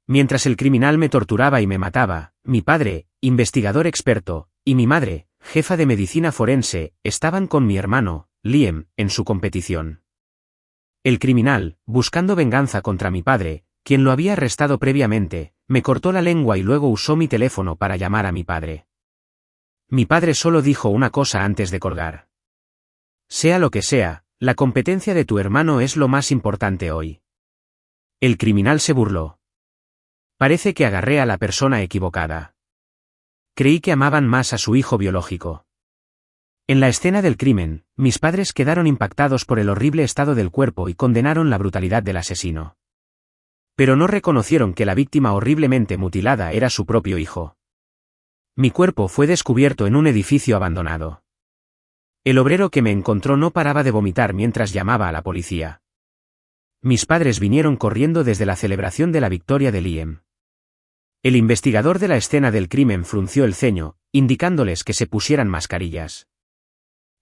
Mientras el criminal me torturaba y me mataba, mi padre, investigador experto, y mi madre, jefa de medicina forense, estaban con mi hermano, Liam, en su competición. El criminal, buscando venganza contra mi padre, quien lo había arrestado previamente, me cortó la lengua y luego usó mi teléfono para llamar a mi padre. Mi padre solo dijo una cosa antes de colgar. Sea lo que sea, la competencia de tu hermano es lo más importante hoy. El criminal se burló. Parece que agarré a la persona equivocada. Creí que amaban más a su hijo biológico. En la escena del crimen, mis padres quedaron impactados por el horrible estado del cuerpo y condenaron la brutalidad del asesino. Pero no reconocieron que la víctima horriblemente mutilada era su propio hijo. Mi cuerpo fue descubierto en un edificio abandonado. El obrero que me encontró no paraba de vomitar mientras llamaba a la policía. Mis padres vinieron corriendo desde la celebración de la victoria de Liam. El investigador de la escena del crimen frunció el ceño, indicándoles que se pusieran mascarillas.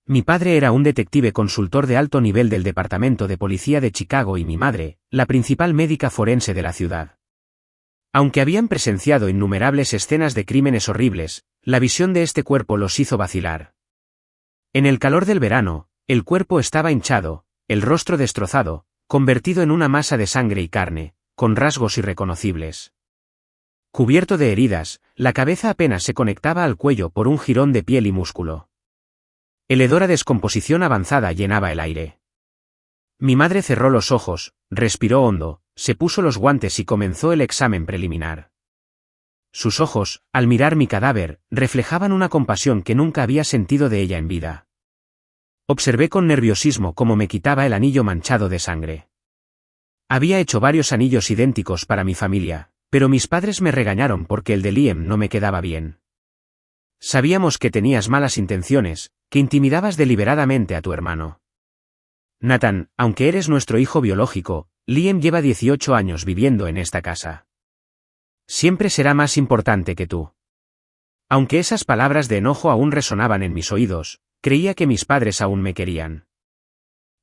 Mi padre era un detective consultor de alto nivel del Departamento de Policía de Chicago y mi madre, la principal médica forense de la ciudad. Aunque habían presenciado innumerables escenas de crímenes horribles, la visión de este cuerpo los hizo vacilar. En el calor del verano, el cuerpo estaba hinchado, el rostro destrozado, convertido en una masa de sangre y carne, con rasgos irreconocibles. Cubierto de heridas, la cabeza apenas se conectaba al cuello por un jirón de piel y músculo. El hedor a descomposición avanzada llenaba el aire. Mi madre cerró los ojos, respiró hondo, se puso los guantes y comenzó el examen preliminar. Sus ojos, al mirar mi cadáver, reflejaban una compasión que nunca había sentido de ella en vida. Observé con nerviosismo cómo me quitaba el anillo manchado de sangre. Había hecho varios anillos idénticos para mi familia, pero mis padres me regañaron porque el de Liam no me quedaba bien. Sabíamos que tenías malas intenciones, que intimidabas deliberadamente a tu hermano. Nathan, aunque eres nuestro hijo biológico, Liam lleva 18 años viviendo en esta casa. Siempre será más importante que tú. Aunque esas palabras de enojo aún resonaban en mis oídos, creía que mis padres aún me querían.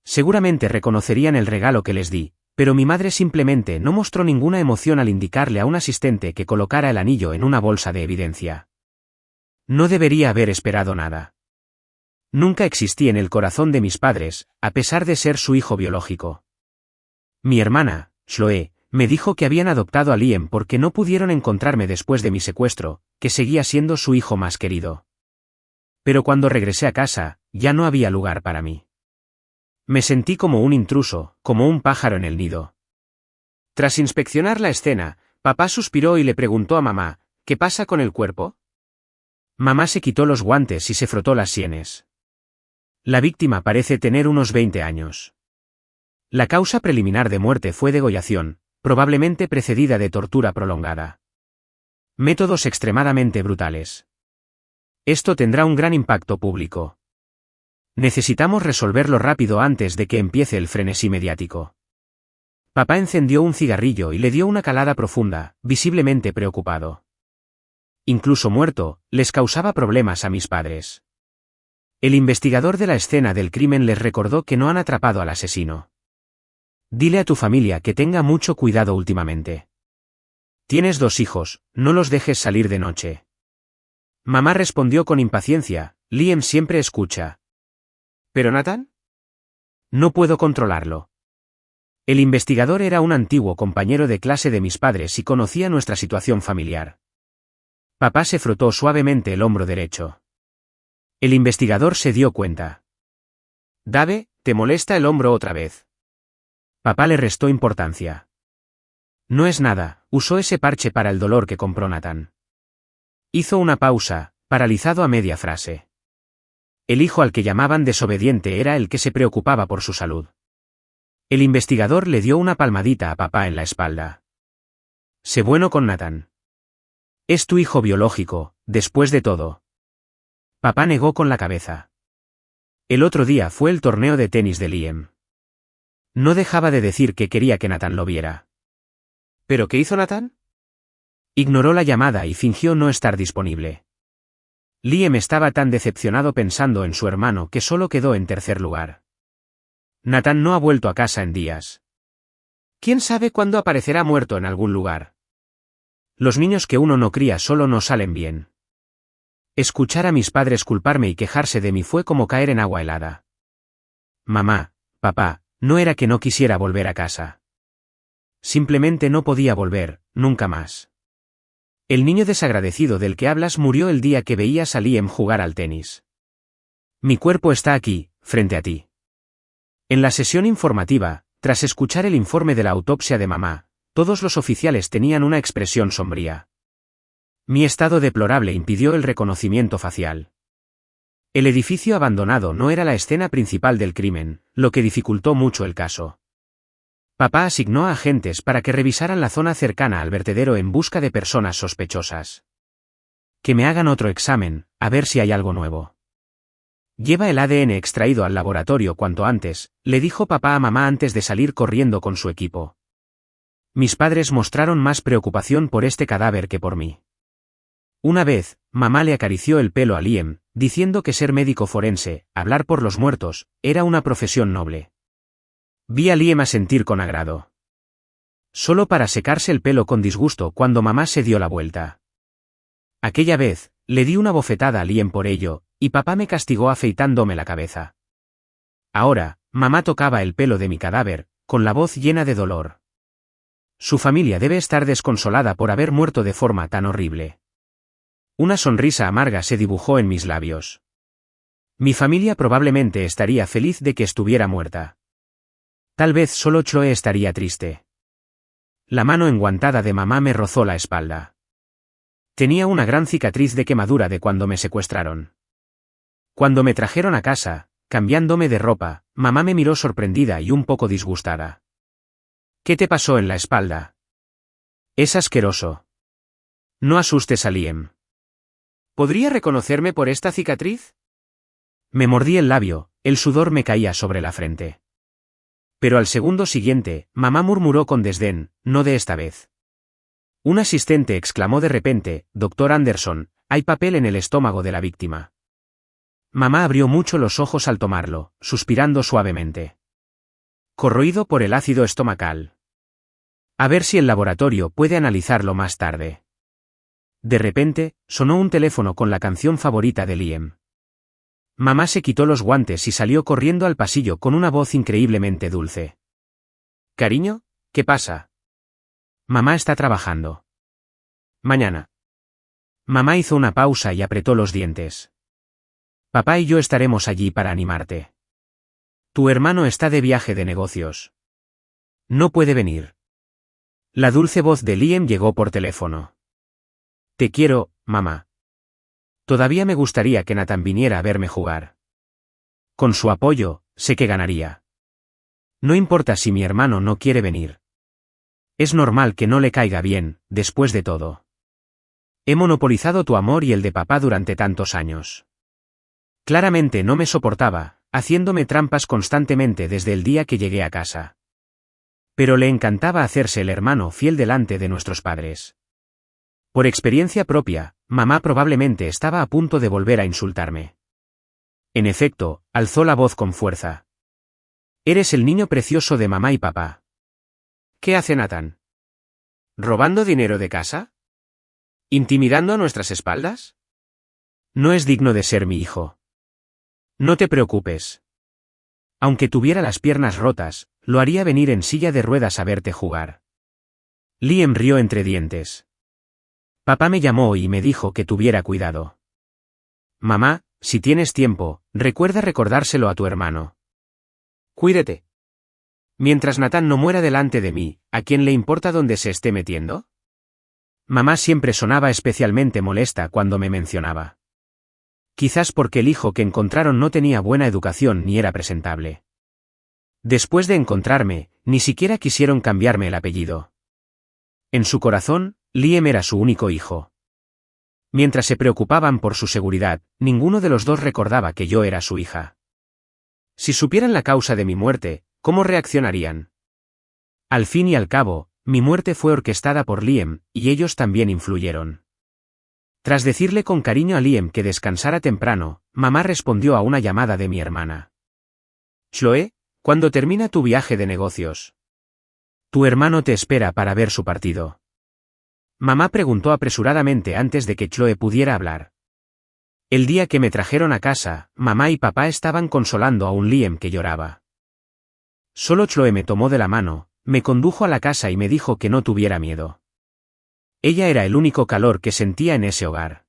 Seguramente reconocerían el regalo que les di, pero mi madre simplemente no mostró ninguna emoción al indicarle a un asistente que colocara el anillo en una bolsa de evidencia. No debería haber esperado nada. Nunca existí en el corazón de mis padres, a pesar de ser su hijo biológico. Mi hermana, Chloe, me dijo que habían adoptado a Liam porque no pudieron encontrarme después de mi secuestro, que seguía siendo su hijo más querido. Pero cuando regresé a casa, ya no había lugar para mí. Me sentí como un intruso, como un pájaro en el nido. Tras inspeccionar la escena, papá suspiró y le preguntó a mamá, ¿qué pasa con el cuerpo? Mamá se quitó los guantes y se frotó las sienes. La víctima parece tener unos 20 años. La causa preliminar de muerte fue degollación, probablemente precedida de tortura prolongada. Métodos extremadamente brutales. Esto tendrá un gran impacto público. Necesitamos resolverlo rápido antes de que empiece el frenesí mediático. Papá encendió un cigarrillo y le dio una calada profunda, visiblemente preocupado. Incluso muerto, les causaba problemas a mis padres. El investigador de la escena del crimen les recordó que no han atrapado al asesino. Dile a tu familia que tenga mucho cuidado últimamente. Tienes 2 hijos, no los dejes salir de noche. Mamá respondió con impaciencia, Liam siempre escucha. ¿Pero Nathan? No puedo controlarlo. El investigador era un antiguo compañero de clase de mis padres y conocía nuestra situación familiar. Papá se frotó suavemente el hombro derecho. El investigador se dio cuenta. Dave, ¿te molesta el hombro otra vez? Papá le restó importancia. No es nada, usó ese parche para el dolor que compró Nathan. Hizo una pausa, paralizado a media frase. El hijo al que llamaban desobediente era el que se preocupaba por su salud. El investigador le dio una palmadita a papá en la espalda. Sé bueno con Nathan. Es tu hijo biológico, después de todo. Papá negó con la cabeza. El otro día fue el torneo de tenis de Liam. No dejaba de decir que quería que Nathan lo viera. ¿Pero qué hizo Nathan? Ignoró la llamada y fingió no estar disponible. Liam estaba tan decepcionado pensando en su hermano que solo quedó en tercer lugar. Nathan no ha vuelto a casa en días. ¿Quién sabe cuándo aparecerá muerto en algún lugar? Los niños que uno no cría solo no salen bien. Escuchar a mis padres culparme y quejarse de mí fue como caer en agua helada. Mamá, papá, no era que no quisiera volver a casa. Simplemente no podía volver, nunca más. El niño desagradecido del que hablas murió el día que veías a Liam jugar al tenis. Mi cuerpo está aquí, frente a ti. En la sesión informativa, tras escuchar el informe de la autopsia de mamá, todos los oficiales tenían una expresión sombría. Mi estado deplorable impidió el reconocimiento facial. El edificio abandonado no era la escena principal del crimen, lo que dificultó mucho el caso. Papá asignó a agentes para que revisaran la zona cercana al vertedero en busca de personas sospechosas. Que me hagan otro examen, a ver si hay algo nuevo. Lleva el ADN extraído al laboratorio cuanto antes, le dijo papá a mamá antes de salir corriendo con su equipo. Mis padres mostraron más preocupación por este cadáver que por mí. Una vez, mamá le acarició el pelo a Liam, diciendo que ser médico forense, hablar por los muertos, era una profesión noble. Vi a Liam asentir con agrado. Solo para secarse el pelo con disgusto cuando mamá se dio la vuelta. Aquella vez, le di una bofetada a Liam por ello, y papá me castigó afeitándome la cabeza. Ahora, mamá tocaba el pelo de mi cadáver, con la voz llena de dolor. Su familia debe estar desconsolada por haber muerto de forma tan horrible. Una sonrisa amarga se dibujó en mis labios. Mi familia probablemente estaría feliz de que estuviera muerta. Tal vez solo Chloe estaría triste. La mano enguantada de mamá me rozó la espalda. Tenía una gran cicatriz de quemadura de cuando me secuestraron. Cuando me trajeron a casa, cambiándome de ropa, mamá me miró sorprendida y un poco disgustada. ¿Qué te pasó en la espalda? Es asqueroso. No asustes a Liam. ¿Podría reconocerme por esta cicatriz? Me mordí el labio, el sudor me caía sobre la frente. Pero al segundo siguiente, mamá murmuró con desdén, no de esta vez. Un asistente exclamó de repente, Dr. Anderson, hay papel en el estómago de la víctima. Mamá abrió mucho los ojos al tomarlo, suspirando suavemente. Corroído por el ácido estomacal. A ver si el laboratorio puede analizarlo más tarde. De repente, sonó un teléfono con la canción favorita de Liam. Mamá se quitó los guantes y salió corriendo al pasillo con una voz increíblemente dulce. Cariño, ¿qué pasa? Mamá está trabajando. Mañana. Mamá hizo una pausa y apretó los dientes. Papá y yo estaremos allí para animarte. Tu hermano está de viaje de negocios. No puede venir. La dulce voz de Liam llegó por teléfono. Te quiero, mamá. Todavía me gustaría que Nathan viniera a verme jugar. Con su apoyo, sé que ganaría. No importa si mi hermano no quiere venir. Es normal que no le caiga bien, después de todo. He monopolizado tu amor y el de papá durante tantos años. Claramente no me soportaba, haciéndome trampas constantemente desde el día que llegué a casa. Pero le encantaba hacerse el hermano fiel delante de nuestros padres. Por experiencia propia, mamá probablemente estaba a punto de volver a insultarme. En efecto, alzó la voz con fuerza. Eres el niño precioso de mamá y papá. ¿Qué hace Nathan? ¿Robando dinero de casa? ¿Intimidando a nuestras espaldas? No es digno de ser mi hijo. No te preocupes. Aunque tuviera las piernas rotas, lo haría venir en silla de ruedas a verte jugar. Liam rió entre dientes. Papá me llamó y me dijo que tuviera cuidado. Mamá, si tienes tiempo, recuerda recordárselo a tu hermano. Cuídate. Mientras Nathan no muera delante de mí, ¿a quién le importa dónde se esté metiendo? Mamá siempre sonaba especialmente molesta cuando me mencionaba. Quizás porque el hijo que encontraron no tenía buena educación ni era presentable. Después de encontrarme, ni siquiera quisieron cambiarme el apellido. En su corazón, Liam era su único hijo. Mientras se preocupaban por su seguridad, ninguno de los dos recordaba que yo era su hija. Si supieran la causa de mi muerte, ¿cómo reaccionarían? Al fin y al cabo, mi muerte fue orquestada por Liam, y ellos también influyeron. Tras decirle con cariño a Liam que descansara temprano, mamá respondió a una llamada de mi hermana. Chloe, ¿cuándo termina tu viaje de negocios? Tu hermano te espera para ver su partido. Mamá preguntó apresuradamente antes de que Chloe pudiera hablar. El día que me trajeron a casa, mamá y papá estaban consolando a un Liam que lloraba. Solo Chloe me tomó de la mano, me condujo a la casa y me dijo que no tuviera miedo. Ella era el único calor que sentía en ese hogar.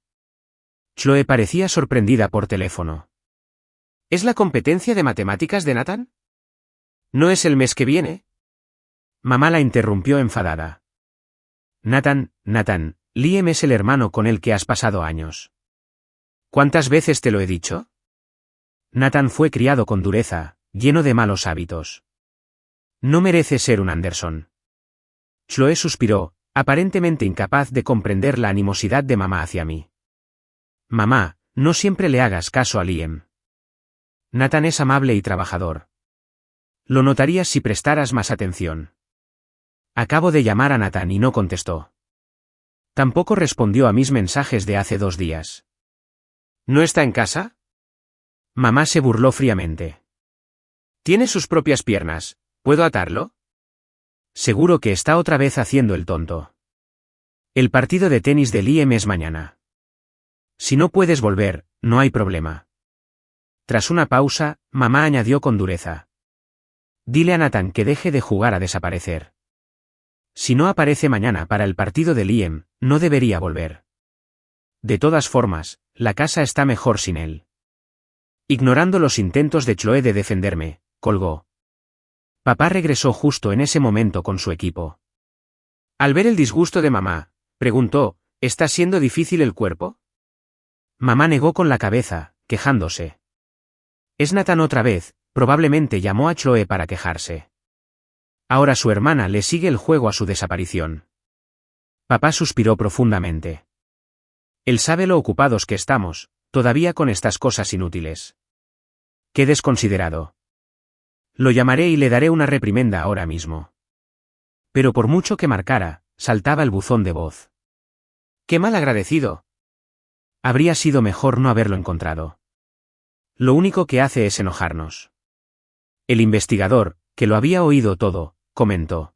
Chloe parecía sorprendida por teléfono. ¿Es la competencia de matemáticas de Nathan? ¿No es el mes que viene? Mamá la interrumpió enfadada. Nathan, Liam es el hermano con el que has pasado años. ¿Cuántas veces te lo he dicho? Nathan fue criado con dureza, lleno de malos hábitos. No merece ser un Anderson. Chloe suspiró, aparentemente incapaz de comprender la animosidad de mamá hacia mí. Mamá, no siempre le hagas caso a Liam. Nathan es amable y trabajador. Lo notarías si prestaras más atención. Acabo de llamar a Nathan y no contestó. Tampoco respondió a mis mensajes de hace 2 días. ¿No está en casa? Mamá se burló fríamente. Tiene sus propias piernas, ¿puedo atarlo? Seguro que está otra vez haciendo el tonto. El partido de tenis de Liam es mañana. Si no puedes volver, no hay problema. Tras una pausa, mamá añadió con dureza. Dile a Nathan que deje de jugar a desaparecer. Si no aparece mañana para el partido de Liam, no debería volver. De todas formas, la casa está mejor sin él. Ignorando los intentos de Chloe de defenderme, colgó. Papá regresó justo en ese momento con su equipo. Al ver el disgusto de mamá, preguntó, ¿está siendo difícil el cuerpo? Mamá negó con la cabeza, quejándose. Es Nathan otra vez, probablemente llamó a Chloe para quejarse. Ahora su hermana le sigue el juego a su desaparición. Papá suspiró profundamente. Él sabe lo ocupados que estamos, todavía con estas cosas inútiles. Qué desconsiderado. Lo llamaré y le daré una reprimenda ahora mismo. Pero por mucho que marcara, saltaba el buzón de voz. ¡Qué mal agradecido! Habría sido mejor no haberlo encontrado. Lo único que hace es enojarnos. El investigador, que lo había oído todo, comentó.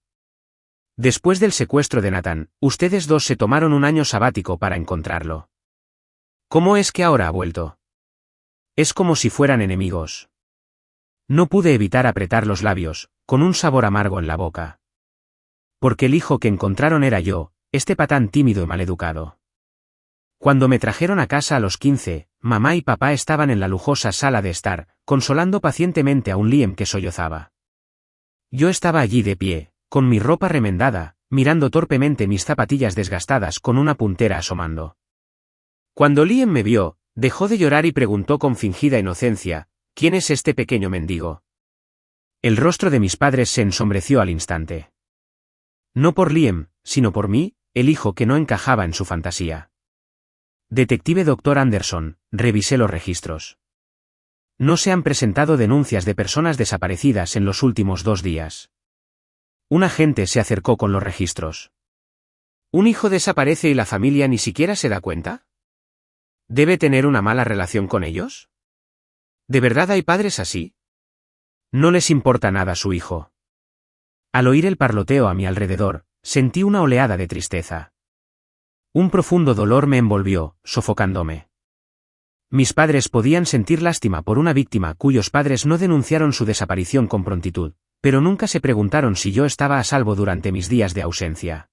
Después del secuestro de Nathan, ustedes dos se tomaron un año sabático para encontrarlo. ¿Cómo es que ahora ha vuelto? Es como si fueran enemigos. No pude evitar apretar los labios, con un sabor amargo en la boca. Porque el hijo que encontraron era yo, este patán tímido y maleducado. Cuando me trajeron a casa a los 15, mamá y papá estaban en la lujosa sala de estar, consolando pacientemente a un Liam que sollozaba. Yo estaba allí de pie, con mi ropa remendada, mirando torpemente mis zapatillas desgastadas con una puntera asomando. Cuando Liam me vio, dejó de llorar y preguntó con fingida inocencia, ¿quién es este pequeño mendigo? El rostro de mis padres se ensombreció al instante. No por Liam, sino por mí, el hijo que no encajaba en su fantasía. Detective Dr. Anderson, revisé los registros. No se han presentado denuncias de personas desaparecidas en los últimos 2 días. Un agente se acercó con los registros. ¿Un hijo desaparece y la familia ni siquiera se da cuenta? ¿Debe tener una mala relación con ellos? ¿De verdad hay padres así? No les importa nada su hijo. Al oír el parloteo a mi alrededor, sentí una oleada de tristeza. Un profundo dolor me envolvió, sofocándome. Mis padres podían sentir lástima por una víctima cuyos padres no denunciaron su desaparición con prontitud, pero nunca se preguntaron si yo estaba a salvo durante mis días de ausencia.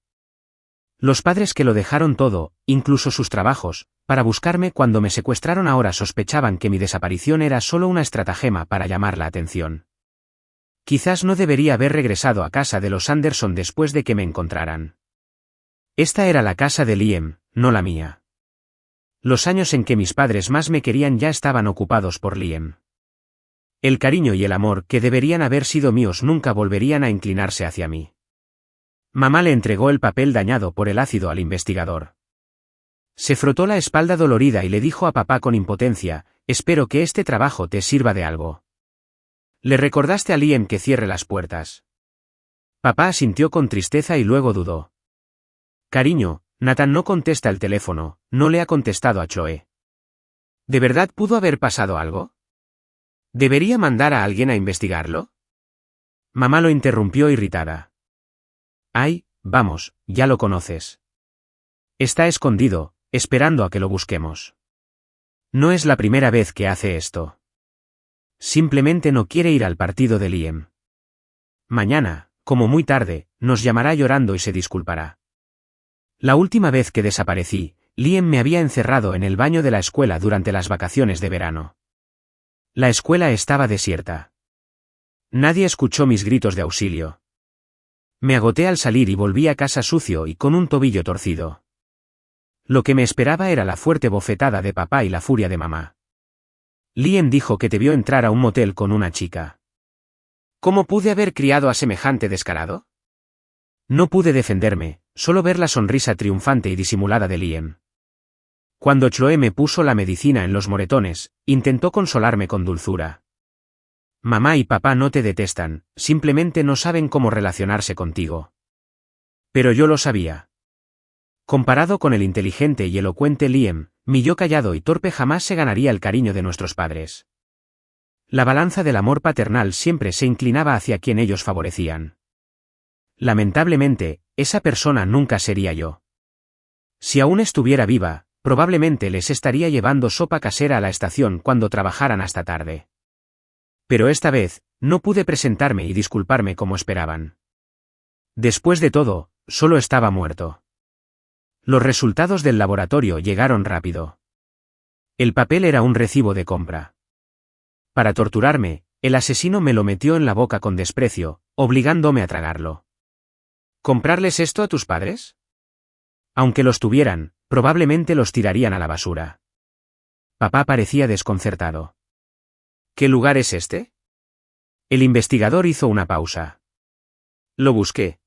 Los padres que lo dejaron todo, incluso sus trabajos, para buscarme cuando me secuestraron ahora sospechaban que mi desaparición era solo una estratagema para llamar la atención. Quizás no debería haber regresado a casa de los Anderson después de que me encontraran. Esta era la casa de Liam, no la mía. Los años en que mis padres más me querían ya estaban ocupados por Liam. El cariño y el amor que deberían haber sido míos nunca volverían a inclinarse hacia mí. Mamá le entregó el papel dañado por el ácido al investigador. Se frotó la espalda dolorida y le dijo a papá con impotencia, espero que este trabajo te sirva de algo. ¿Le recordaste a Liam que cierre las puertas? Papá asintió con tristeza y luego dudó. Cariño, Nathan no contesta el teléfono, no le ha contestado a Chloe. ¿De verdad pudo haber pasado algo? ¿Debería mandar a alguien a investigarlo? Mamá lo interrumpió irritada. Ay, vamos, ya lo conoces. Está escondido, esperando a que lo busquemos. No es la primera vez que hace esto. Simplemente no quiere ir al partido de Liam. Mañana, como muy tarde, nos llamará llorando y se disculpará. La última vez que desaparecí, Liam me había encerrado en el baño de la escuela durante las vacaciones de verano. La escuela estaba desierta. Nadie escuchó mis gritos de auxilio. Me agoté al salir y volví a casa sucio y con un tobillo torcido. Lo que me esperaba era la fuerte bofetada de papá y la furia de mamá. Liam dijo que te vio entrar a un motel con una chica. ¿Cómo pude haber criado a semejante descarado? No pude defenderme, solo ver la sonrisa triunfante y disimulada de Liam. Cuando Chloe me puso la medicina en los moretones, intentó consolarme con dulzura. Mamá y papá no te detestan, simplemente no saben cómo relacionarse contigo. Pero yo lo sabía. Comparado con el inteligente y elocuente Liam, mi yo callado y torpe jamás se ganaría el cariño de nuestros padres. La balanza del amor paternal siempre se inclinaba hacia quien ellos favorecían. Lamentablemente, esa persona nunca sería yo. Si aún estuviera viva, probablemente les estaría llevando sopa casera a la estación cuando trabajaran hasta tarde. Pero esta vez, no pude presentarme y disculparme como esperaban. Después de todo, solo estaba muerto. Los resultados del laboratorio llegaron rápido. El papel era un recibo de compra. Para torturarme, el asesino me lo metió en la boca con desprecio, obligándome a tragarlo. ¿Comprarles esto a tus padres? Aunque los tuvieran, probablemente los tirarían a la basura. Papá parecía desconcertado. ¿Qué lugar es este? El investigador hizo una pausa. Lo busqué.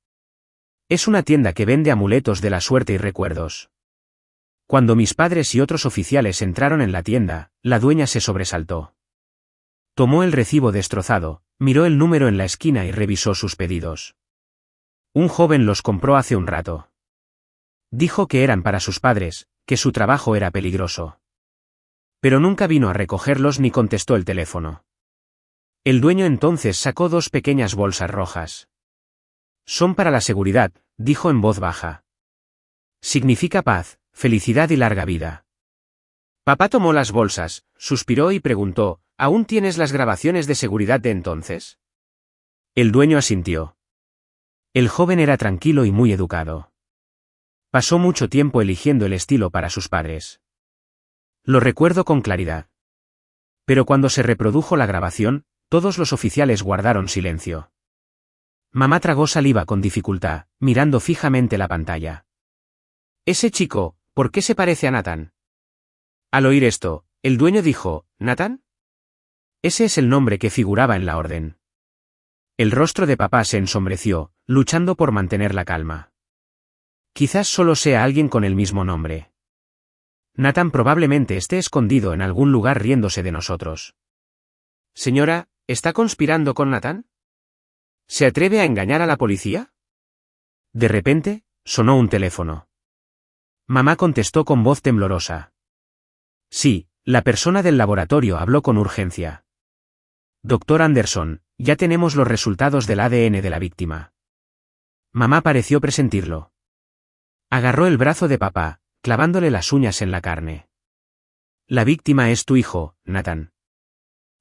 Es una tienda que vende amuletos de la suerte y recuerdos. Cuando mis padres y otros oficiales entraron en la tienda, la dueña se sobresaltó. Tomó el recibo destrozado, miró el número en la esquina y revisó sus pedidos. Un joven los compró hace un rato. Dijo que eran para sus padres, que su trabajo era peligroso. Pero nunca vino a recogerlos ni contestó el teléfono. El dueño entonces sacó 2 pequeñas bolsas rojas. Son para la seguridad, dijo en voz baja. Significa paz, felicidad y larga vida. Papá tomó las bolsas, suspiró y preguntó, ¿aún tienes las grabaciones de seguridad de entonces? El dueño asintió. El joven era tranquilo y muy educado. Pasó mucho tiempo eligiendo el estilo para sus padres. Lo recuerdo con claridad. Pero cuando se reprodujo la grabación, todos los oficiales guardaron silencio. Mamá tragó saliva con dificultad, mirando fijamente la pantalla. Ese chico, ¿por qué se parece a Nathan? Al oír esto, el dueño dijo, ¿Nathan? Ese es el nombre que figuraba en la orden. El rostro de papá se ensombreció, luchando por mantener la calma. Quizás solo sea alguien con el mismo nombre. Nathan probablemente esté escondido en algún lugar riéndose de nosotros. Señora, ¿está conspirando con Nathan? ¿Se atreve a engañar a la policía? De repente, sonó un teléfono. Mamá contestó con voz temblorosa. Sí, la persona del laboratorio habló con urgencia. Doctor Anderson, ya tenemos los resultados del ADN de la víctima. Mamá pareció presentirlo. Agarró el brazo de papá, clavándole las uñas en la carne. La víctima es tu hijo, Nathan.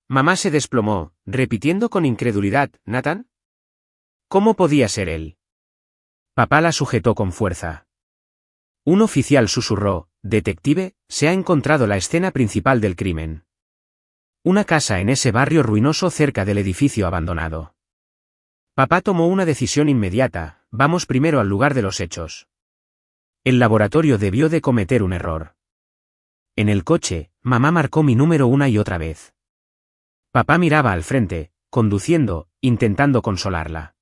Mamá se desplomó, repitiendo con incredulidad, ¿Nathan? ¿Cómo podía ser él? Papá la sujetó con fuerza. Un oficial susurró, «Detective, se ha encontrado la escena principal del crimen. Una casa en ese barrio ruinoso cerca del edificio abandonado». Papá tomó una decisión inmediata, vamos primero al lugar de los hechos. El laboratorio debió de cometer un error. En el coche, mamá marcó mi número una y otra vez. Papá miraba al frente, conduciendo, intentando consolarla.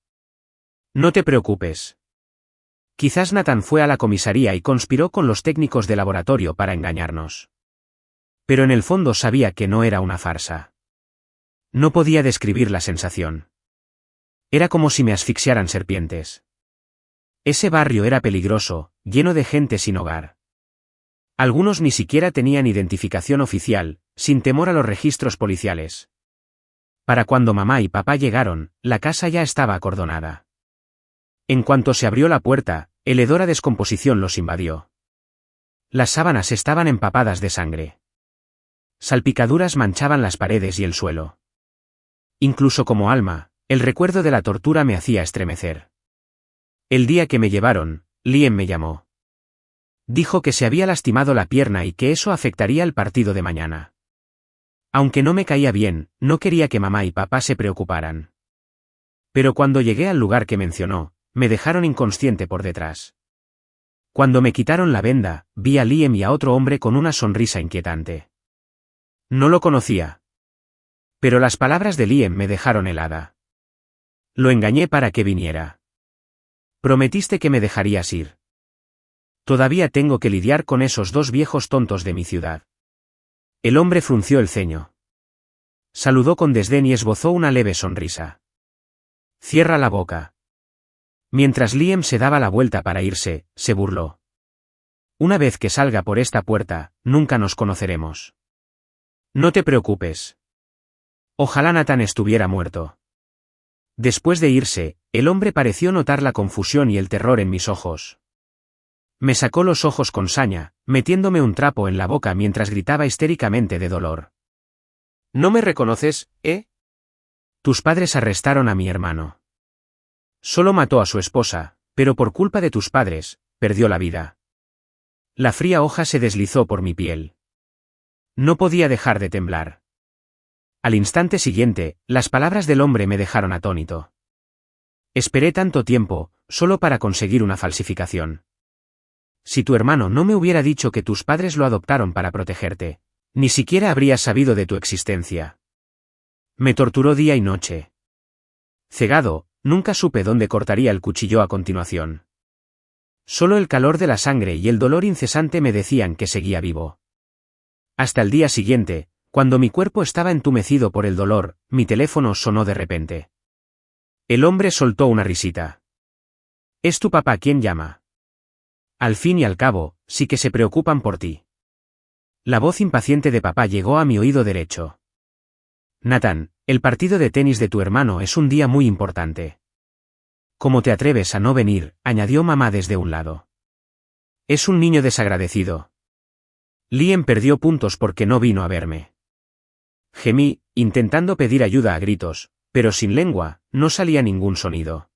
No te preocupes. Quizás Nathan fue a la comisaría y conspiró con los técnicos de laboratorio para engañarnos. Pero en el fondo sabía que no era una farsa. No podía describir la sensación. Era como si me asfixiaran serpientes. Ese barrio era peligroso, lleno de gente sin hogar. Algunos ni siquiera tenían identificación oficial, sin temor a los registros policiales. Para cuando mamá y papá llegaron, la casa ya estaba acordonada. En cuanto se abrió la puerta, el hedor a descomposición los invadió. Las sábanas estaban empapadas de sangre. Salpicaduras manchaban las paredes y el suelo. Incluso como alma, el recuerdo de la tortura me hacía estremecer. El día que me llevaron, Liam me llamó. Dijo que se había lastimado la pierna y que eso afectaría el partido de mañana. Aunque no me caía bien, no quería que mamá y papá se preocuparan. Pero cuando llegué al lugar que mencionó, me dejaron inconsciente por detrás. Cuando me quitaron la venda, vi a Liam y a otro hombre con una sonrisa inquietante. No lo conocía. Pero las palabras de Liam me dejaron helada. Lo engañé para que viniera. Prometiste que me dejarías ir. Todavía tengo que lidiar con esos dos viejos tontos de mi ciudad. El hombre frunció el ceño. Saludó con desdén y esbozó una leve sonrisa. Cierra la boca. Mientras Liam se daba la vuelta para irse, se burló. Una vez que salga por esta puerta, nunca nos conoceremos. No te preocupes. Ojalá Nathan estuviera muerto. Después de irse, el hombre pareció notar la confusión y el terror en mis ojos. Me sacó los ojos con saña, metiéndome un trapo en la boca mientras gritaba histéricamente de dolor. ¿No me reconoces, eh? Tus padres arrestaron a mi hermano. Solo mató a su esposa, pero por culpa de tus padres, perdió la vida. La fría hoja se deslizó por mi piel. No podía dejar de temblar. Al instante siguiente, las palabras del hombre me dejaron atónito. Esperé tanto tiempo, solo para conseguir una falsificación. Si tu hermano no me hubiera dicho que tus padres lo adoptaron para protegerte, ni siquiera habría sabido de tu existencia. Me torturó día y noche. Cegado, nunca supe dónde cortaría el cuchillo a continuación. Solo el calor de la sangre y el dolor incesante me decían que seguía vivo. Hasta el día siguiente, cuando mi cuerpo estaba entumecido por el dolor, mi teléfono sonó de repente. El hombre soltó una risita. ¿Es tu papá quien llama? Al fin y al cabo, sí que se preocupan por ti. La voz impaciente de papá llegó a mi oído derecho. Nathan, el partido de tenis de tu hermano es un día muy importante. ¿Cómo te atreves a no venir?, añadió mamá desde un lado. Es un niño desagradecido. Liam perdió puntos porque no vino a verme. Gemí, intentando pedir ayuda a gritos, pero sin lengua, no salía ningún sonido.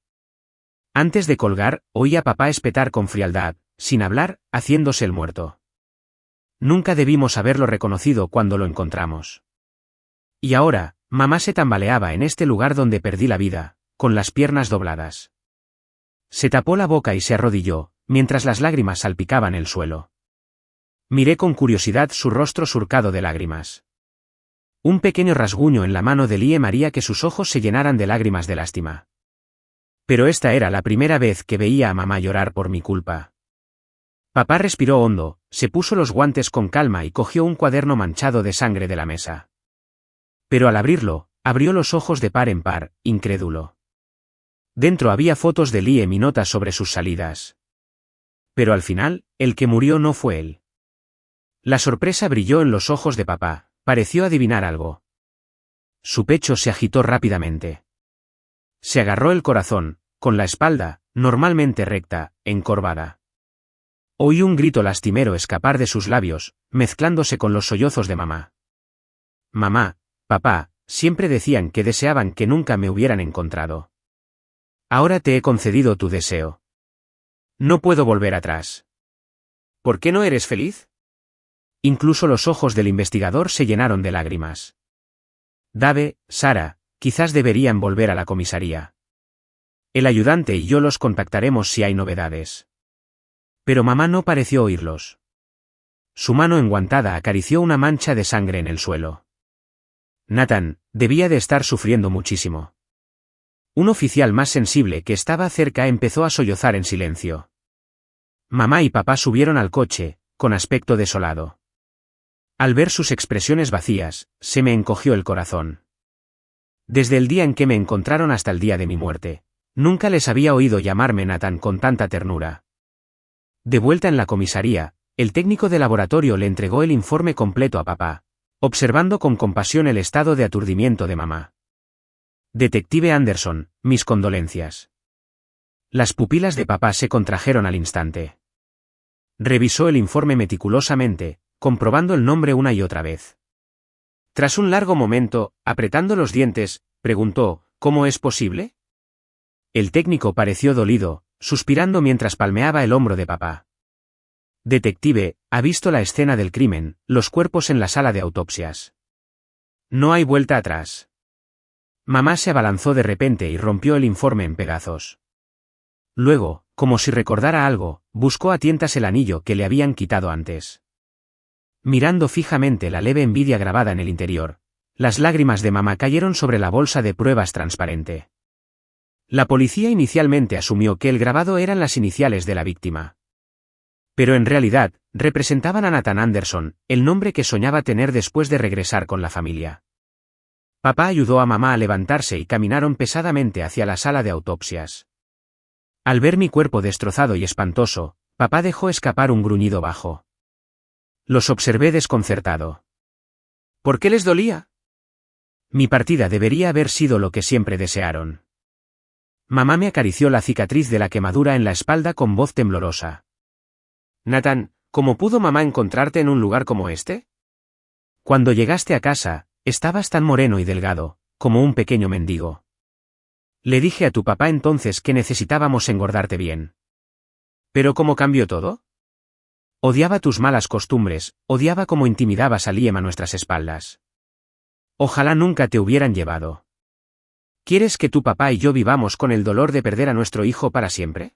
Antes de colgar, oí a papá espetar con frialdad, sin hablar, haciéndose el muerto. Nunca debimos haberlo reconocido cuando lo encontramos. Y ahora, mamá se tambaleaba en este lugar donde perdí la vida, con las piernas dobladas. Se tapó la boca y se arrodilló, mientras las lágrimas salpicaban el suelo. Miré con curiosidad su rostro surcado de lágrimas. Un pequeño rasguño en la mano de Liam haría que sus ojos se llenaran de lágrimas de lástima. Pero esta era la primera vez que veía a mamá llorar por mi culpa. Papá respiró hondo, se puso los guantes con calma y cogió un cuaderno manchado de sangre de la mesa. Pero al abrirlo, abrió los ojos de par en par, incrédulo. Dentro había fotos de Liam y notas sobre sus salidas. Pero al final, el que murió no fue él. La sorpresa brilló en los ojos de papá, pareció adivinar algo. Su pecho se agitó rápidamente. Se agarró el corazón, con la espalda, normalmente recta, encorvada. Oí un grito lastimero escapar de sus labios, mezclándose con los sollozos de mamá. Mamá, papá, siempre decían que deseaban que nunca me hubieran encontrado. Ahora te he concedido tu deseo. No puedo volver atrás. ¿Por qué no eres feliz? Incluso los ojos del investigador se llenaron de lágrimas. Dave, Sara, quizás deberían volver a la comisaría. El ayudante y yo los contactaremos si hay novedades. Pero mamá no pareció oírlos. Su mano enguantada acarició una mancha de sangre en el suelo. Nathan, debía de estar sufriendo muchísimo. Un oficial más sensible que estaba cerca empezó a sollozar en silencio. Mamá y papá subieron al coche, con aspecto desolado. Al ver sus expresiones vacías, se me encogió el corazón. Desde el día en que me encontraron hasta el día de mi muerte, nunca les había oído llamarme Nathan con tanta ternura. De vuelta en la comisaría, el técnico de laboratorio le entregó el informe completo a papá, observando con compasión el estado de aturdimiento de mamá. Detective Anderson, mis condolencias. Las pupilas de papá se contrajeron al instante. Revisó el informe meticulosamente, comprobando el nombre una y otra vez. Tras un largo momento, apretando los dientes, preguntó, ¿cómo es posible? El técnico pareció dolido, suspirando mientras palmeaba el hombro de papá. Detective, ha visto la escena del crimen, los cuerpos en la sala de autopsias. No hay vuelta atrás. Mamá se abalanzó de repente y rompió el informe en pedazos. Luego, como si recordara algo, buscó a tientas el anillo que le habían quitado antes. Mirando fijamente la leve envidia grabada en el interior, las lágrimas de mamá cayeron sobre la bolsa de pruebas transparente. La policía inicialmente asumió que el grabado eran las iniciales de la víctima. Pero en realidad, representaban a Nathan Anderson, el nombre que soñaba tener después de regresar con la familia. Papá ayudó a mamá a levantarse y caminaron pesadamente hacia la sala de autopsias. Al ver mi cuerpo destrozado y espantoso, papá dejó escapar un gruñido bajo. Los observé desconcertado. ¿Por qué les dolía? Mi partida debería haber sido lo que siempre desearon. Mamá me acarició la cicatriz de la quemadura en la espalda con voz temblorosa. Nathan, ¿cómo pudo mamá encontrarte en un lugar como este? Cuando llegaste a casa, estabas tan moreno y delgado, como un pequeño mendigo. Le dije a tu papá entonces que necesitábamos engordarte bien. ¿Pero cómo cambió todo? Odiaba tus malas costumbres, odiaba cómo intimidabas a Liam a nuestras espaldas. Ojalá nunca te hubieran llevado. ¿Quieres que tu papá y yo vivamos con el dolor de perder a nuestro hijo para siempre?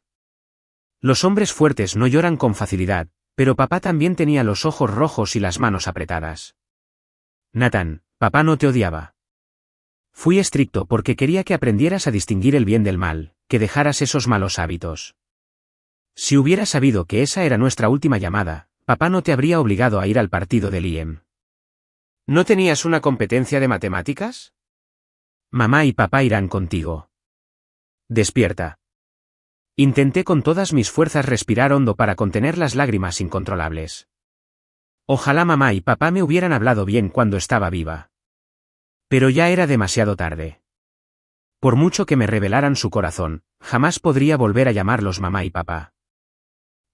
Los hombres fuertes no lloran con facilidad, pero papá también tenía los ojos rojos y las manos apretadas. Nathan, papá no te odiaba. Fui estricto porque quería que aprendieras a distinguir el bien del mal, que dejaras esos malos hábitos. Si hubiera sabido que esa era nuestra última llamada, papá no te habría obligado a ir al partido de Liam. ¿No tenías una competencia de matemáticas? Mamá y papá irán contigo. Despierta. Intenté con todas mis fuerzas respirar hondo para contener las lágrimas incontrolables. Ojalá mamá y papá me hubieran hablado bien cuando estaba viva. Pero ya era demasiado tarde. Por mucho que me revelaran su corazón, jamás podría volver a llamarlos mamá y papá.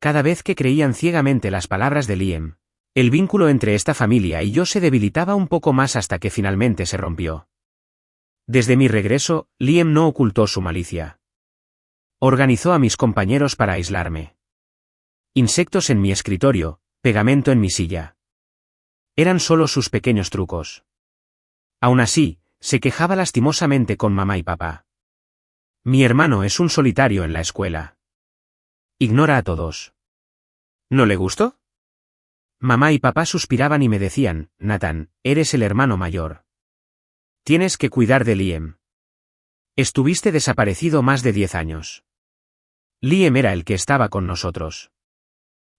Cada vez que creían ciegamente las palabras de Liam, el vínculo entre esta familia y yo se debilitaba un poco más hasta que finalmente se rompió. Desde mi regreso, Liam no ocultó su malicia. Organizó a mis compañeros para aislarme. Insectos en mi escritorio, pegamento en mi silla. Eran solo sus pequeños trucos. Aún así, se quejaba lastimosamente con mamá y papá. Mi hermano es un solitario en la escuela. Ignora a todos. ¿No le gustó? Mamá y papá suspiraban y me decían, Nathan, eres el hermano mayor. Tienes que cuidar de Liam. Estuviste desaparecido más de 10 años. Liam era el que estaba con nosotros.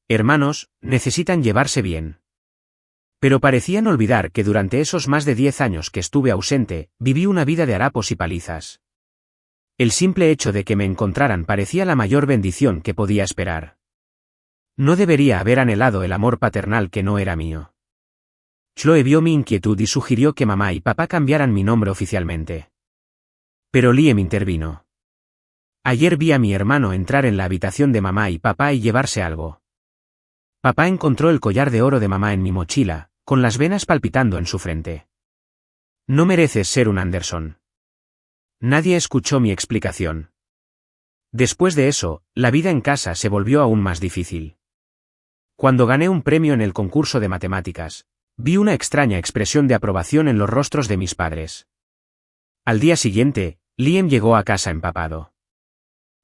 Hermanos, necesitan llevarse bien. Pero parecían olvidar que durante esos más de 10 años que estuve ausente, viví una vida de harapos y palizas. El simple hecho de que me encontraran parecía la mayor bendición que podía esperar. No debería haber anhelado el amor paternal que no era mío. Chloe vio mi inquietud y sugirió que mamá y papá cambiaran mi nombre oficialmente. Pero Liam intervino. Ayer vi a mi hermano entrar en la habitación de mamá y papá y llevarse algo. Papá encontró el collar de oro de mamá en mi mochila, con las venas palpitando en su frente. No mereces ser un Anderson. Nadie escuchó mi explicación. Después de eso, la vida en casa se volvió aún más difícil. Cuando gané un premio en el concurso de matemáticas, vi una extraña expresión de aprobación en los rostros de mis padres. Al día siguiente, Liam llegó a casa empapado.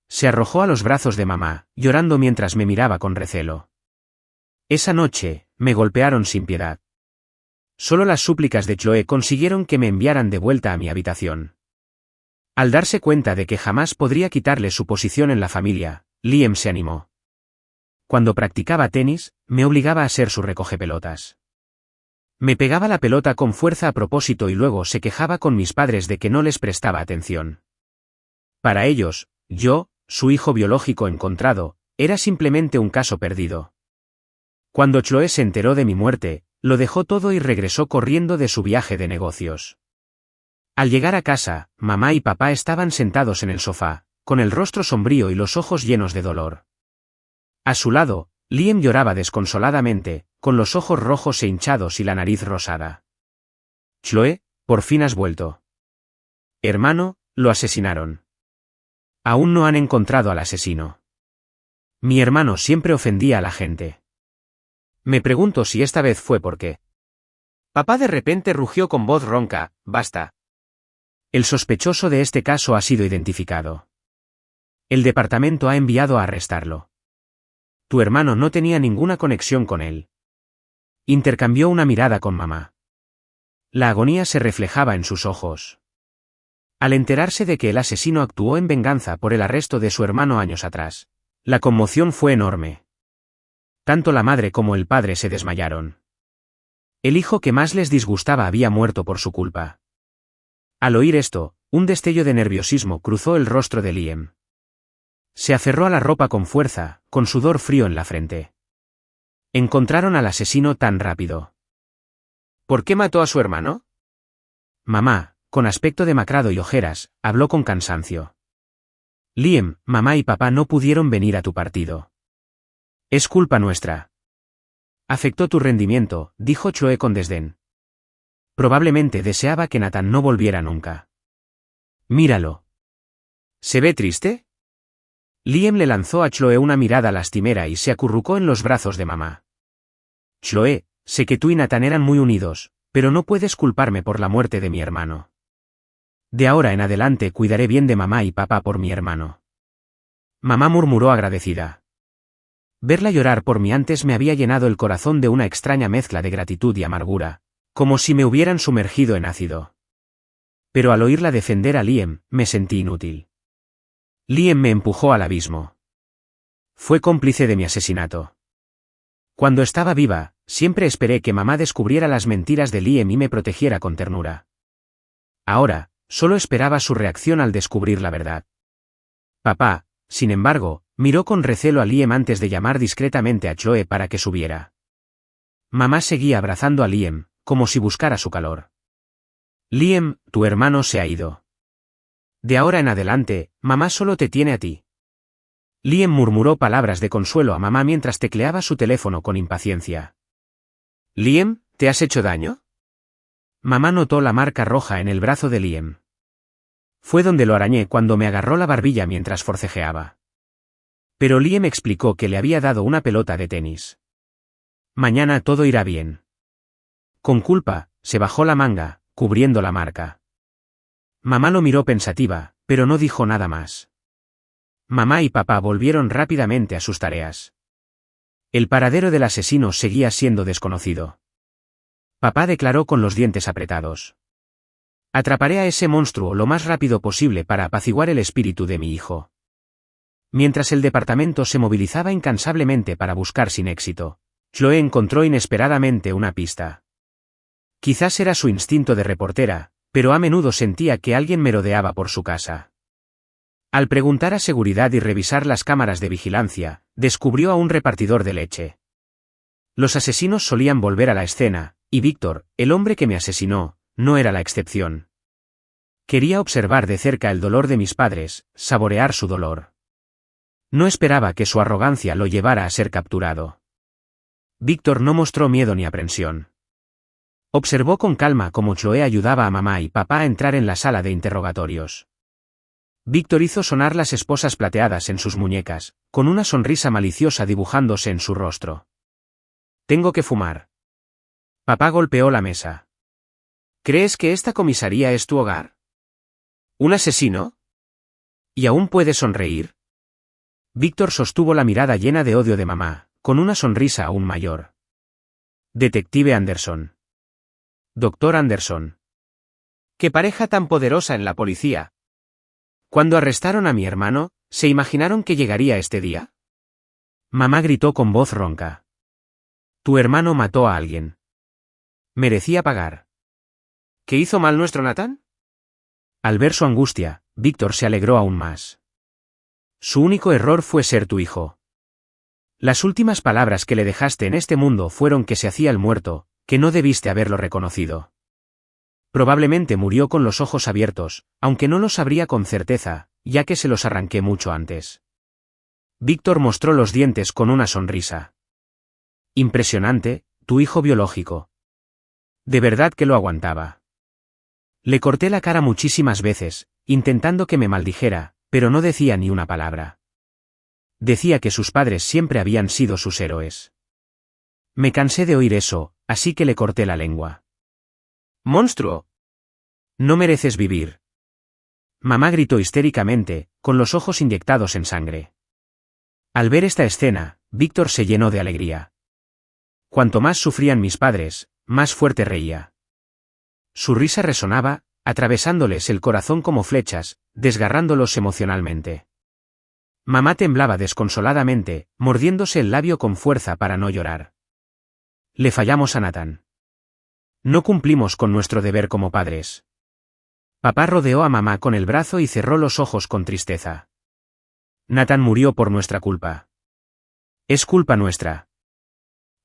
Se arrojó a los brazos de mamá, llorando mientras me miraba con recelo. Esa noche, me golpearon sin piedad. Solo las súplicas de Chloe consiguieron que me enviaran de vuelta a mi habitación. Al darse cuenta de que jamás podría quitarle su posición en la familia, Liam se animó. Cuando practicaba tenis, me obligaba a ser su recogepelotas. Me pegaba la pelota con fuerza a propósito y luego se quejaba con mis padres de que no les prestaba atención. Para ellos, yo, su hijo biológico encontrado, era simplemente un caso perdido. Cuando Chloe se enteró de mi muerte, lo dejó todo y regresó corriendo de su viaje de negocios. Al llegar a casa, mamá y papá estaban sentados en el sofá, con el rostro sombrío y los ojos llenos de dolor. A su lado, Liam lloraba desconsoladamente, con los ojos rojos e hinchados y la nariz rosada. Chloe, por fin has vuelto. Hermano, lo asesinaron. Aún no han encontrado al asesino. Mi hermano siempre ofendía a la gente. Me pregunto si esta vez fue porque... Papá de repente rugió con voz ronca, basta. El sospechoso de este caso ha sido identificado. El departamento ha enviado a arrestarlo. Tu hermano no tenía ninguna conexión con él. Intercambió una mirada con mamá. La agonía se reflejaba en sus ojos. Al enterarse de que el asesino actuó en venganza por el arresto de su hermano años atrás, la conmoción fue enorme. Tanto la madre como el padre se desmayaron. El hijo que más les disgustaba había muerto por su culpa. Al oír esto, un destello de nerviosismo cruzó el rostro de Liam. Se aferró a la ropa con fuerza, con sudor frío en la frente. Encontraron al asesino tan rápido. ¿Por qué mató a su hermano? Mamá, con aspecto demacrado y ojeras, habló con cansancio. Liam, mamá y papá no pudieron venir a tu partido. Es culpa nuestra. Afectó tu rendimiento, dijo Chloe con desdén. Probablemente deseaba que Nathan no volviera nunca. Míralo. ¿Se ve triste? Liam le lanzó a Chloe una mirada lastimera y se acurrucó en los brazos de mamá. Chloe, sé que tú y Nathan eran muy unidos, pero no puedes culparme por la muerte de mi hermano. De ahora en adelante cuidaré bien de mamá y papá por mi hermano. Mamá murmuró agradecida. Verla llorar por mí antes me había llenado el corazón de una extraña mezcla de gratitud y amargura, como si me hubieran sumergido en ácido. Pero al oírla defender a Liam, me sentí inútil. Liam me empujó al abismo. Fue cómplice de mi asesinato. Cuando estaba viva, siempre esperé que mamá descubriera las mentiras de Liam y me protegiera con ternura. Ahora, solo esperaba su reacción al descubrir la verdad. Papá, sin embargo, miró con recelo a Liam antes de llamar discretamente a Chloe para que subiera. Mamá seguía abrazando a Liam, como si buscara su calor. Liam, tu hermano se ha ido. De ahora en adelante, mamá solo te tiene a ti. Liam murmuró palabras de consuelo a mamá mientras tecleaba su teléfono con impaciencia. Liam, ¿te has hecho daño? Mamá notó la marca roja en el brazo de Liam. Fue donde lo arañé cuando me agarró la barbilla mientras forcejeaba. Pero Liam explicó que le había dado una pelota de tenis. Mañana todo irá bien. Con culpa, se bajó la manga, cubriendo la marca. Mamá lo miró pensativa, pero no dijo nada más. Mamá y papá volvieron rápidamente a sus tareas. El paradero del asesino seguía siendo desconocido. Papá declaró con los dientes apretados. Atraparé a ese monstruo lo más rápido posible para apaciguar el espíritu de mi hijo. Mientras el departamento se movilizaba incansablemente para buscar sin éxito, Chloe encontró inesperadamente una pista. Quizás era su instinto de reportera, pero a menudo sentía que alguien merodeaba por su casa. Al preguntar a seguridad y revisar las cámaras de vigilancia, descubrió a un repartidor de leche. Los asesinos solían volver a la escena, y Víctor, el hombre que me asesinó, no era la excepción. Quería observar de cerca el dolor de mis padres, saborear su dolor. No esperaba que su arrogancia lo llevara a ser capturado. Víctor no mostró miedo ni aprensión. Observó con calma cómo Chloe ayudaba a mamá y papá a entrar en la sala de interrogatorios. Víctor hizo sonar las esposas plateadas en sus muñecas, con una sonrisa maliciosa dibujándose en su rostro. Tengo que fumar. Papá golpeó la mesa. ¿Crees que esta comisaría es tu hogar? ¿Un asesino? ¿Y aún puedes sonreír? Víctor sostuvo la mirada llena de odio de mamá, con una sonrisa aún mayor. Detective Anderson. Doctor Anderson. ¡Qué pareja tan poderosa en la policía! Cuando arrestaron a mi hermano, ¿se imaginaron que llegaría este día? Mamá gritó con voz ronca. Tu hermano mató a alguien. Merecía pagar. ¿Qué hizo mal nuestro Nathan? Al ver su angustia, Víctor se alegró aún más. Su único error fue ser tu hijo. Las últimas palabras que le dejaste en este mundo fueron que se hacía el muerto, que no debiste haberlo reconocido. Probablemente murió con los ojos abiertos, aunque no lo sabría con certeza, ya que se los arranqué mucho antes. Víctor mostró los dientes con una sonrisa. Impresionante, tu hijo biológico. De verdad que lo aguantaba. Le corté la cara muchísimas veces, intentando que me maldijera, pero no decía ni una palabra. Decía que sus padres siempre habían sido sus héroes. Me cansé de oír eso, así que le corté la lengua. ¡Monstruo! No mereces vivir. Mamá gritó histéricamente, con los ojos inyectados en sangre. Al ver esta escena, Víctor se llenó de alegría. Cuanto más sufrían mis padres, más fuerte reía. Su risa resonaba, atravesándoles el corazón como flechas, desgarrándolos emocionalmente. Mamá temblaba desconsoladamente, mordiéndose el labio con fuerza para no llorar. Le fallamos a Nathan. No cumplimos con nuestro deber como padres. Papá rodeó a mamá con el brazo y cerró los ojos con tristeza. Nathan murió por nuestra culpa. Es culpa nuestra.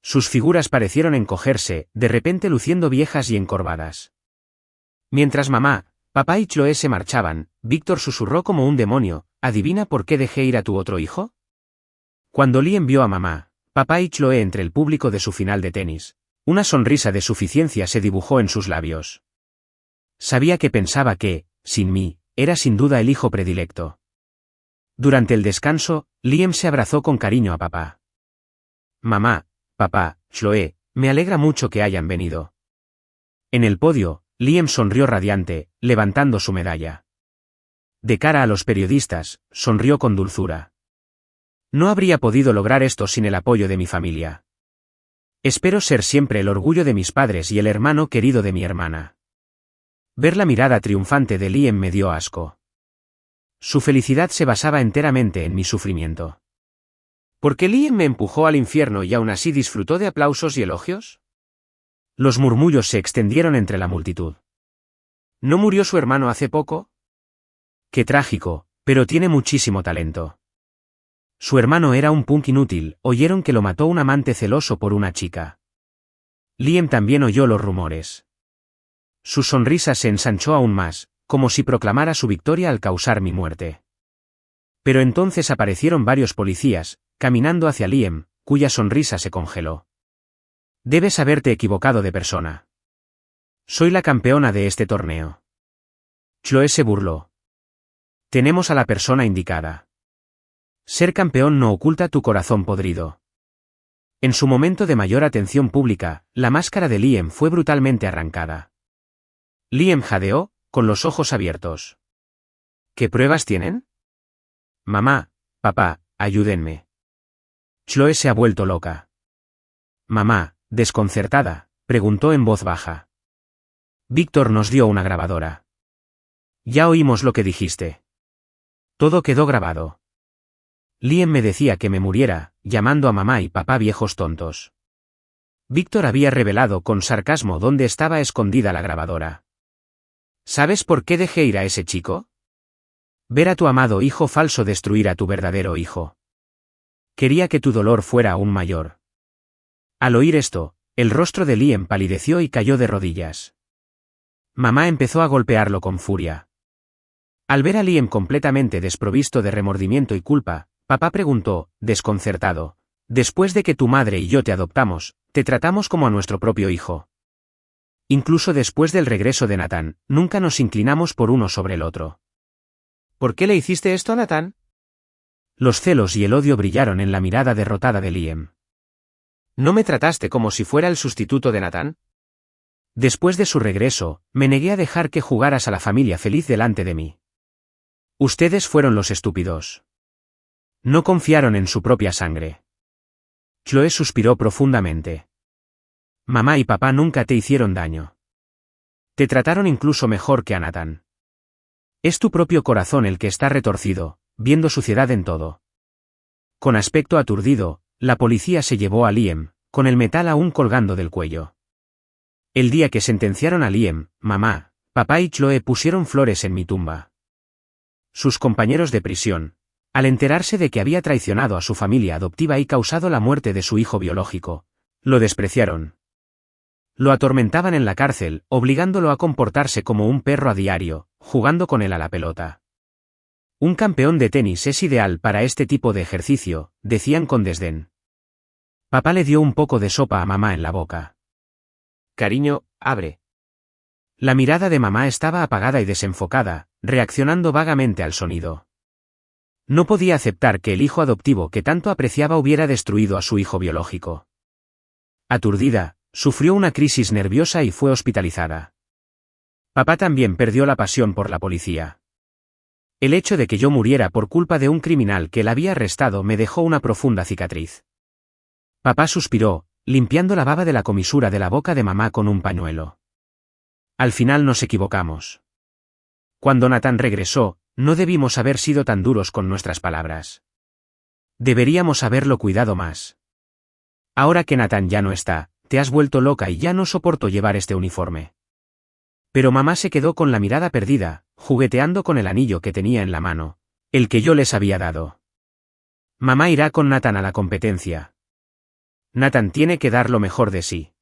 Sus figuras parecieron encogerse, de repente luciendo viejas y encorvadas. Mientras mamá, papá y Chloe se marchaban, Víctor susurró como un demonio: ¿adivina por qué dejé ir a tu otro hijo? Cuando Liam vio a mamá, papá y Chloe entre el público de su final de tenis, una sonrisa de suficiencia se dibujó en sus labios. Sabía que pensaba que, sin mí, era sin duda el hijo predilecto. Durante el descanso, Liam se abrazó con cariño a papá. Mamá, papá, Chloe, me alegra mucho que hayan venido. En el podio, Liam sonrió radiante, levantando su medalla. De cara a los periodistas, sonrió con dulzura. No habría podido lograr esto sin el apoyo de mi familia. Espero ser siempre el orgullo de mis padres y el hermano querido de mi hermana. Ver la mirada triunfante de Liam me dio asco. Su felicidad se basaba enteramente en mi sufrimiento. ¿Por qué Liam me empujó al infierno y aún así disfrutó de aplausos y elogios? Los murmullos se extendieron entre la multitud. ¿No murió su hermano hace poco? Qué trágico, pero tiene muchísimo talento. Su hermano era un punk inútil, oyeron que lo mató un amante celoso por una chica. Liam también oyó los rumores. Su sonrisa se ensanchó aún más, como si proclamara su victoria al causar mi muerte. Pero entonces aparecieron varios policías, caminando hacia Liam, cuya sonrisa se congeló. Debes haberte equivocado de persona. Soy la campeona de este torneo. Chloe se burló. Tenemos a la persona indicada. Ser campeón no oculta tu corazón podrido. En su momento de mayor atención pública, la máscara de Liam fue brutalmente arrancada. Liam jadeó, con los ojos abiertos. ¿Qué pruebas tienen? Mamá, papá, ayúdenme. Chloe se ha vuelto loca. Mamá, desconcertada, preguntó en voz baja. Víctor nos dio una grabadora. Ya oímos lo que dijiste. Todo quedó grabado. Liam me decía que me muriera, llamando a mamá y papá viejos tontos. Víctor había revelado con sarcasmo dónde estaba escondida la grabadora. ¿Sabes por qué dejé ir a ese chico? Ver a tu amado hijo falso destruir a tu verdadero hijo. Quería que tu dolor fuera aún mayor. Al oír esto, el rostro de Liam palideció y cayó de rodillas. Mamá empezó a golpearlo con furia. Al ver a Liam completamente desprovisto de remordimiento y culpa, papá preguntó, desconcertado: después de que tu madre y yo te adoptamos, te tratamos como a nuestro propio hijo. Incluso después del regreso de Nathan, nunca nos inclinamos por uno sobre el otro. ¿Por qué le hiciste esto a Nathan? Los celos y el odio brillaron en la mirada derrotada de Liam. ¿No me trataste como si fuera el sustituto de Nathan? Después de su regreso, me negué a dejar que jugaras a la familia feliz delante de mí. Ustedes fueron los estúpidos. No confiaron en su propia sangre. Chloe suspiró profundamente. Mamá y papá nunca te hicieron daño. Te trataron incluso mejor que a Nathan. Es tu propio corazón el que está retorcido, viendo suciedad en todo. Con aspecto aturdido, la policía se llevó a Liam, con el metal aún colgando del cuello. El día que sentenciaron a Liam, mamá, papá y Chloe pusieron flores en mi tumba. Sus compañeros de prisión, al enterarse de que había traicionado a su familia adoptiva y causado la muerte de su hijo biológico, lo despreciaron. Lo atormentaban en la cárcel, obligándolo a comportarse como un perro a diario, jugando con él a la pelota. Un campeón de tenis es ideal para este tipo de ejercicio, decían con desdén. Papá le dio un poco de sopa a mamá en la boca. Cariño, abre. La mirada de mamá estaba apagada y desenfocada, reaccionando vagamente al sonido. No podía aceptar que el hijo adoptivo que tanto apreciaba hubiera destruido a su hijo biológico. Aturdida, sufrió una crisis nerviosa y fue hospitalizada. Papá también perdió la pasión por la policía. El hecho de que yo muriera por culpa de un criminal que la había arrestado me dejó una profunda cicatriz. Papá suspiró, limpiando la baba de la comisura de la boca de mamá con un pañuelo. Al final nos equivocamos. Cuando Nathan regresó, no debimos haber sido tan duros con nuestras palabras. Deberíamos haberlo cuidado más. Ahora que Nathan ya no está, te has vuelto loca y ya no soporto llevar este uniforme. Pero mamá se quedó con la mirada perdida, jugueteando con el anillo que tenía en la mano, el que yo les había dado. Mamá irá con Nathan a la competencia. Nathan tiene que dar lo mejor de sí.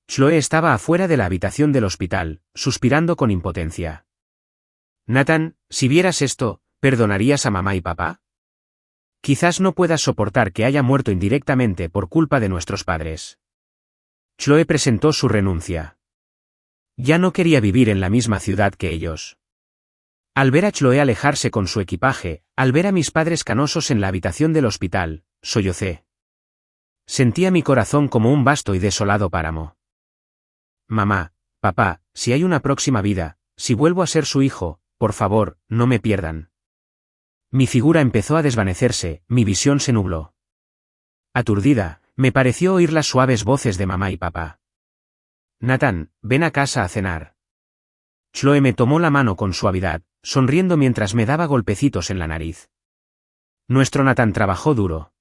Chloe estaba afuera de la habitación del hospital, suspirando con impotencia. Nathan, si vieras esto, ¿perdonarías a mamá y papá? Quizás no puedas soportar que haya muerto indirectamente por culpa de nuestros padres. Chloe presentó su renuncia. Ya no quería vivir en la misma ciudad que ellos. Al ver a Chloe alejarse con su equipaje, al ver a mis padres canosos en la habitación del hospital, sollocé. Sentía mi corazón como un vasto y desolado páramo. Mamá, papá, si hay una próxima vida, si vuelvo a ser su hijo, por favor, no me pierdan. Mi figura empezó a desvanecerse, mi visión se nubló. Aturdida, me pareció oír las suaves voces de mamá y papá. Nathan, ven a casa a cenar. Chloe me tomó la mano con suavidad, sonriendo mientras me daba golpecitos en la nariz. Nuestro Nathan trabajó duro.